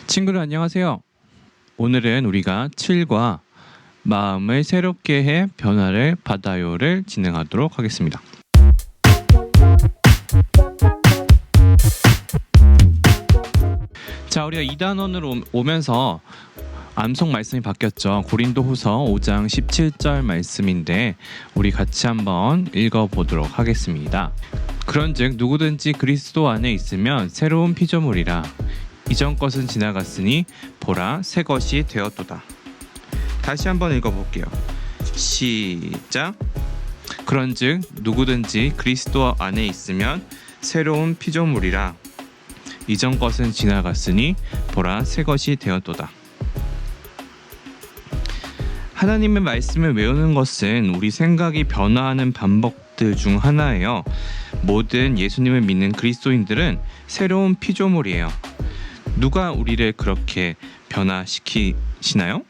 친구들 안녕하세요. 오늘은 우리가 7과 마음을 새롭게 해 변화를 받아요를 진행하도록 하겠습니다. 자, 우리가 2단원으로 오면서 암송 말씀이 바뀌었죠. 고린도후서 5장 17절 말씀인데 우리 같이 한번 읽어보도록 하겠습니다. 그런즉 누구든지 그리스도 안에 있으면 새로운 피조물이라. 이전 것은 지나갔으니 보라 새 것이 되었도다. 다시 한번 읽어볼게요. 시작. 그런즉 누구든지 그리스도 안에 있으면 새로운 피조물이라. 이전 것은 지나갔으니 보라 새 것이 되었도다. 하나님의 말씀을 외우는 것은 우리 생각이 변화하는 방법들 중 하나예요. 모든 예수님을 믿는 그리스도인들은 새로운 피조물이에요. 누가 우리를 그렇게 변화시키시나요?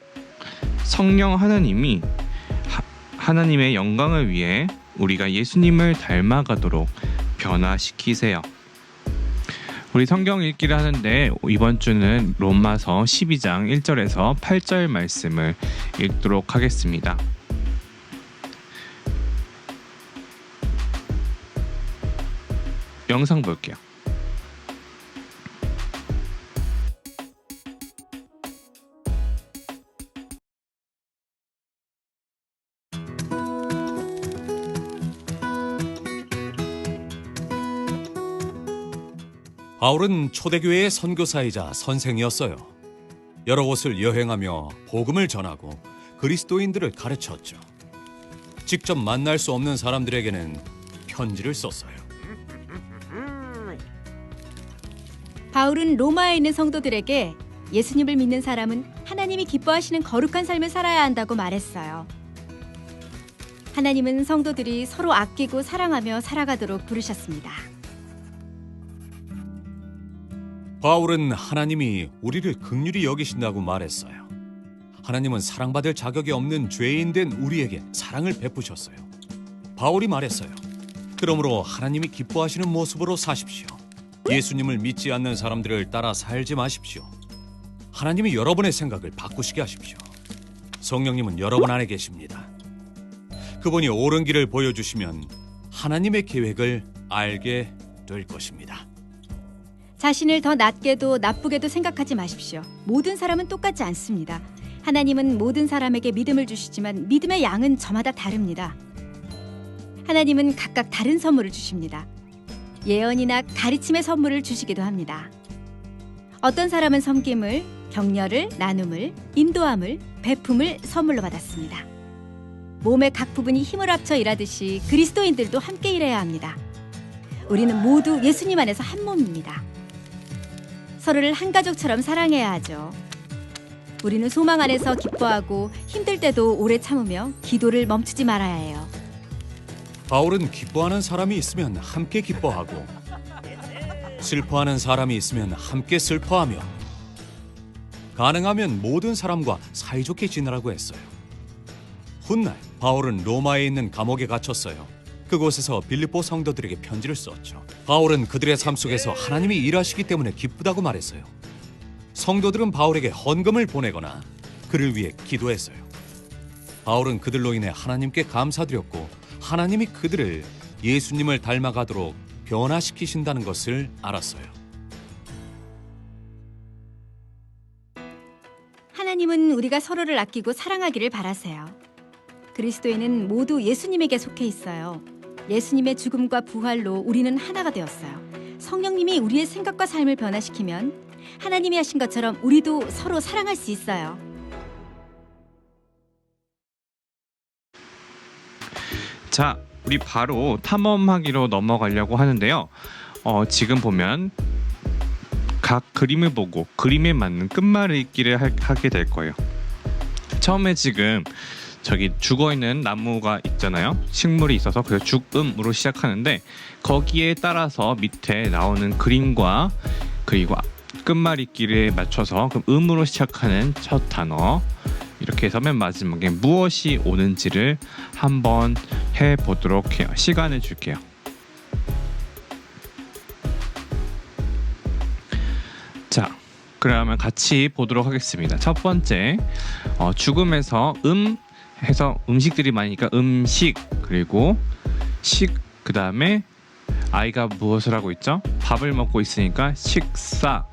성령 하나님이 하나님의 영광을 위해 우리가 예수님을 닮아가도록 변화시키세요. 우리 성경 읽기를 하는데 이번 주는 로마서 12장 1절에서 8절 말씀을 읽도록 하겠습니다. 영상 볼게요. 바울은 초대교회의 선교사이자 선생이었어요. 여러 곳을 여행하며 복음을 전하고 그리스도인들을 가르쳤죠. 직접 만날 수 없는 사람들에게는 편지를 썼어요. 바울은 로마에 있는 성도들에게 예수님을 믿는 사람은 하나님이 기뻐하시는 거룩한 삶을 살아야 한다고 말했어요. 하나님은 성도들이 서로 아끼고 사랑하며 살아가도록 부르셨습니다. 바울은 하나님이 우리를 긍휼히 여기신다고 말했어요. 하나님은 사랑받을 자격이 없는 죄인된 우리에게 사랑을 베푸셨어요. 바울이 말했어요. 그러므로 하나님이 기뻐하시는 모습으로 사십시오. 예수님을 믿지 않는 사람들을 따라 살지 마십시오. 하나님이 여러분의 생각을 바꾸시게 하십시오. 성령님은 여러분 안에 계십니다. 그분이 옳은 길을 보여주시면 하나님의 계획을 알게 될 것입니다. 자신을 더 낮게도 나쁘게도 생각하지 마십시오. 모든 사람은 똑같지 않습니다. 하나님은 모든 사람에게 믿음을 주시지만 믿음의 양은 저마다 다릅니다. 하나님은 각각 다른 선물을 주십니다. 예언이나 가르침의 선물을 주시기도 합니다. 어떤 사람은 섬김을, 격려를, 나눔을, 인도함을, 베품을 선물로 받았습니다. 몸의 각 부분이 힘을 합쳐 일하듯이 그리스도인들도 함께 일해야 합니다. 우리는 모두 예수님 안에서 한 몸입니다. 서로를 한 가족처럼 사랑해야 하죠. 우리는 소망 안에서 기뻐하고 힘들 때도 오래 참으며 기도를 멈추지 말아야 해요. 바울은 기뻐하는 사람이 있으면 함께 기뻐하고 슬퍼하는 사람이 있으면 함께 슬퍼하며 가능하면 모든 사람과 사이좋게 지내라고 했어요. 훗날 바울은 로마에 있는 감옥에 갇혔어요. 그곳에서 빌립보 성도들에게 편지를 썼죠. 바울은 그들의 삶 속에서 하나님이 일하시기 때문에 기쁘다고 말했어요. 성도들은 바울에게 헌금을 보내거나 그를 위해 기도했어요. 바울은 그들로 인해 하나님께 감사드렸고 하나님이 그들을 예수님을 닮아가도록 변화시키신다는 것을 알았어요. 하나님은 우리가 서로를 아끼고 사랑하기를 바라세요. 그리스도인은 모두 예수님에게 속해 있어요. 예수님의 죽음과 부활로 우리는 하나가 되었어요. 성령님이 우리의 생각과 삶을 변화시키면 하나님이 하신 것처럼 우리도 서로 사랑할 수 있어요. 자, 우리 바로 탐험하기로 넘어가려고 하는데요. 지금 보면 각 그림을 보고 그림에 맞는 끝말을 읽기를 하게 될 거예요. 처음에 지금 저기 죽어있는 나무가 있잖아요. 식물이 있어서 그래서 죽음으로 시작하는데 거기에 따라서 밑에 나오는 그림과 그리고 끝말 읽기를 맞춰서 그 음으로 시작하는 첫 단어 이렇게 해서 맨 마지막에 무엇이 오는지를 한번 해보도록 해요. 시간을 줄게요. 자, 그러면 같이 보도록 하겠습니다. 첫 번째, 죽음에서 해서 음식들이 많으니까 음식, 그리고 그 다음에 아이가 무엇을 하고 있죠? 밥을 먹고 있으니까 식사,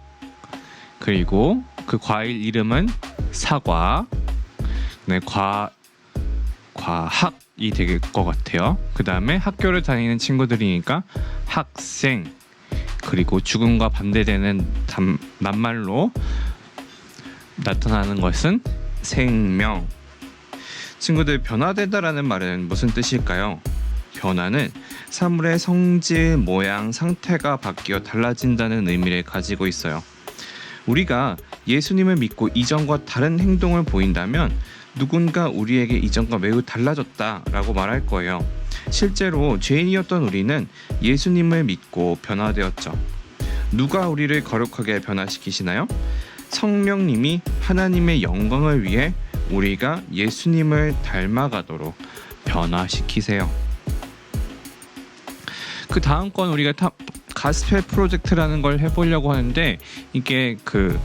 그리고 그 과일 이름은 사과. 네, 과학이 될 것 같아요. 그 다음에 학교를 다니는 친구들이니까 학생, 그리고 죽음과 반대되는 낱말로 나타나는 것은 생명. 친구들, 변화되다라는 말은 무슨 뜻일까요? 변화는 사물의 성질, 모양, 상태가 바뀌어 달라진다는 의미를 가지고 있어요. 우리가 예수님을 믿고 이전과 다른 행동을 보인다면 누군가 우리에게 이전과 매우 달라졌다라고 말할 거예요. 실제로 죄인이었던 우리는 예수님을 믿고 변화되었죠. 누가 우리를 거룩하게 변화시키시나요? 성령님이 하나님의 영광을 위해 우리가 예수님을 닮아가도록 변화시키세요. 그 다음 건 우리가 가스펠 프로젝트라는 걸 해보려고 하는데, 이게 그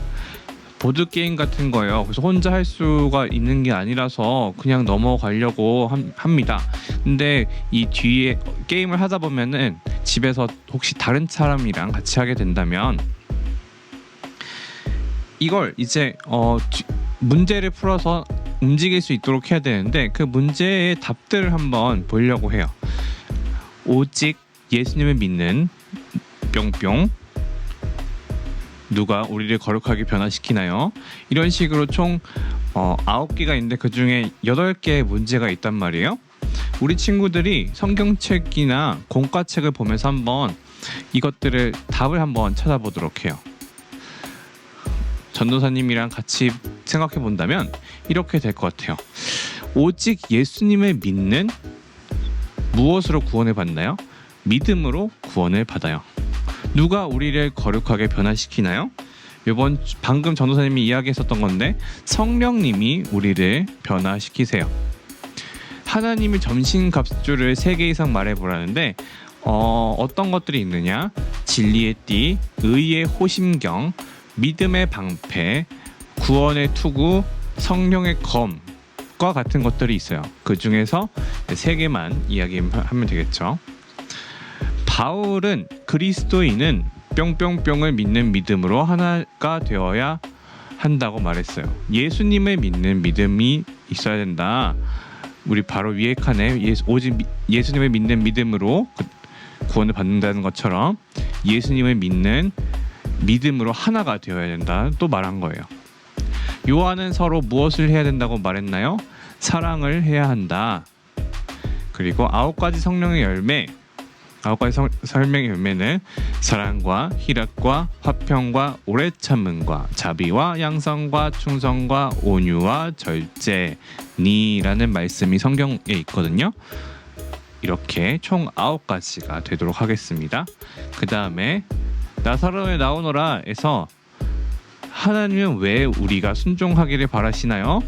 보드게임 같은 거예요. 그래서 혼자 할 수가 있는 게 아니라서 그냥 넘어가려고 합니다. 근데 이 뒤에 게임을 하다 보면은 집에서 혹시 다른 사람이랑 같이 하게 된다면 이걸 이제 문제를 풀어서 움직일 수 있도록 해야 되는데, 그 문제의 답들을 한번 보려고 해요. 오직 예수님을 믿는 뿅뿅, 누가 우리를 거룩하게 변화시키나요? 이런 식으로 총 9개가 있는데 그 중에 8개의 문제가 있단 말이에요. 우리 친구들이 성경책이나 공과책을 보면서 한번 이것들을 답을 한번 찾아보도록 해요. 전도사님이랑 같이 생각해 본다면 이렇게 될 것 같아요. 오직 예수님을 믿는 무엇으로 구원을 받나요? 믿음으로 구원을 받아요. 누가 우리를 거룩하게 변화시키나요? 방금 전도사님이 이야기했었던 건데, 성령님이 우리를 변화시키세요. 하나님이 점심값줄을 3개 이상 말해보라는데 어떤 것들이 있느냐? 진리의 띠, 의의 호심경, 믿음의 방패, 구원의 투구, 성령의 검과 같은 것들이 있어요. 그 중에서 3개만 이야기하면 되겠죠. 바울은 그리스도인은 뿅뿅뿅을 믿는 믿음으로 하나가 되어야 한다고 말했어요. 예수님을 믿는 믿음이 있어야 된다. 우리 바로 위에 칸에 오직 예수님을 믿는 믿음으로 구원을 받는다는 것처럼 예수님을 믿는 믿음으로 하나가 되어야 된다 또 말한 거예요. 요한은 서로 무엇을 해야 된다고 말했나요? 사랑을 해야 한다. 그리고 9가지 성령의 열매, 9가지 설명의 열매는 사랑과 희락과 화평과 오래 참음과 자비와 양성과 충성과 온유와 절제니라는 말씀이 성경에 있거든요. 이렇게 총 9가지가 되도록 하겠습니다. 그 다음에 나사로에 나오너라에서 하나님은 왜 우리가 순종하기를 바라시나요?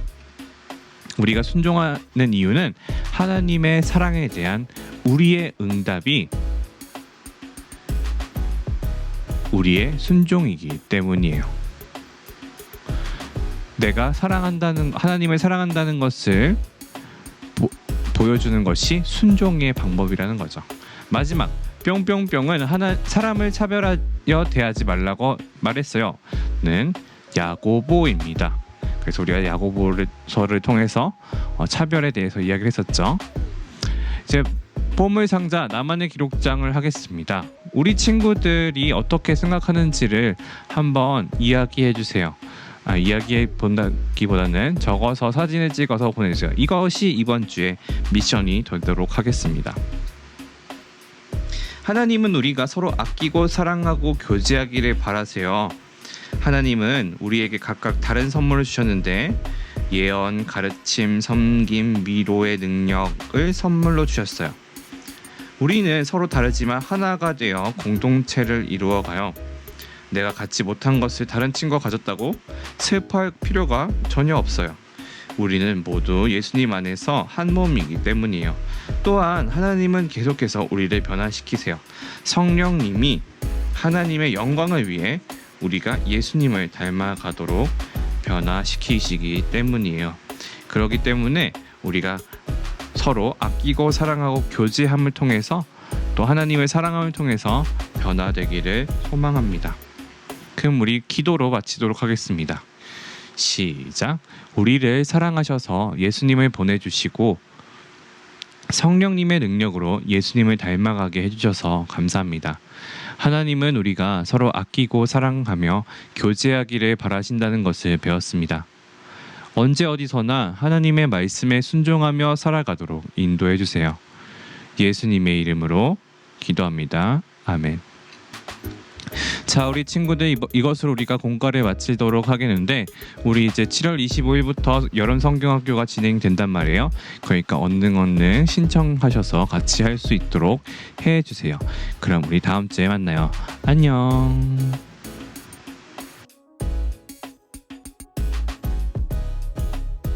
우리가 순종하는 이유는 하나님의 사랑에 대한 우리의 응답이 우리의 순종이기 때문이에요. 내가 하나님을 사랑한다는 것을 보여주는 것이 순종의 방법이라는 거죠. 마지막 뿅뿅뿅은 사람을 차별하여 대하지 말라고 말했어요. 는 야고보입니다. 그래서 우리가 야고보서를 통해서 차별에 대해서 이야기를 했었죠. 이제 보물상자 나만의 기록장을 하겠습니다. 우리 친구들이 어떻게 생각하는지를 한번 이야기해 주세요. 이야기해 본다기보다는 적어서 사진을 찍어서 보내주세요. 이것이 이번 주에 미션이 되도록 하겠습니다. 하나님은 우리가 서로 아끼고 사랑하고 교제하기를 바라세요. 하나님은 우리에게 각각 다른 선물을 주셨는데 예언, 가르침, 섬김, 위로의 능력을 선물로 주셨어요. 우리는 서로 다르지만 하나가 되어 공동체를 이루어가요. 내가 갖지 못한 것을 다른 친구가 가졌다고 슬퍼할 필요가 전혀 없어요. 우리는 모두 예수님 안에서 한 몸이기 때문이에요. 또한 하나님은 계속해서 우리를 변화시키세요. 성령님이 하나님의 영광을 위해 우리가 예수님을 닮아가도록 변화시키시기 때문이에요. 그렇기 때문에 우리가 서로 아끼고 사랑하고 교제함을 통해서 또 하나님을 사랑함을 통해서 변화되기를 소망합니다. 그럼 우리 기도로 마치도록 하겠습니다. 시작. 우리를 사랑하셔서 예수님을 보내주시고 성령님의 능력으로 예수님을 닮아가게 해주셔서 감사합니다. 하나님은 우리가 서로 아끼고 사랑하며 교제하기를 바라신다는 것을 배웠습니다. 언제 어디서나 하나님의 말씀에 순종하며 살아가도록 인도해 주세요. 예수님의 이름으로 기도합니다. 아멘. 자, 우리 친구들 이것으로 우리가 공과를 마치도록 하겠는데 우리 이제 7월 25일부터 여름 성경학교가 진행된단 말이에요. 그러니까 얼른 신청하셔서 같이 할 수 있도록 해주세요. 그럼 우리 다음 주에 만나요. 안녕.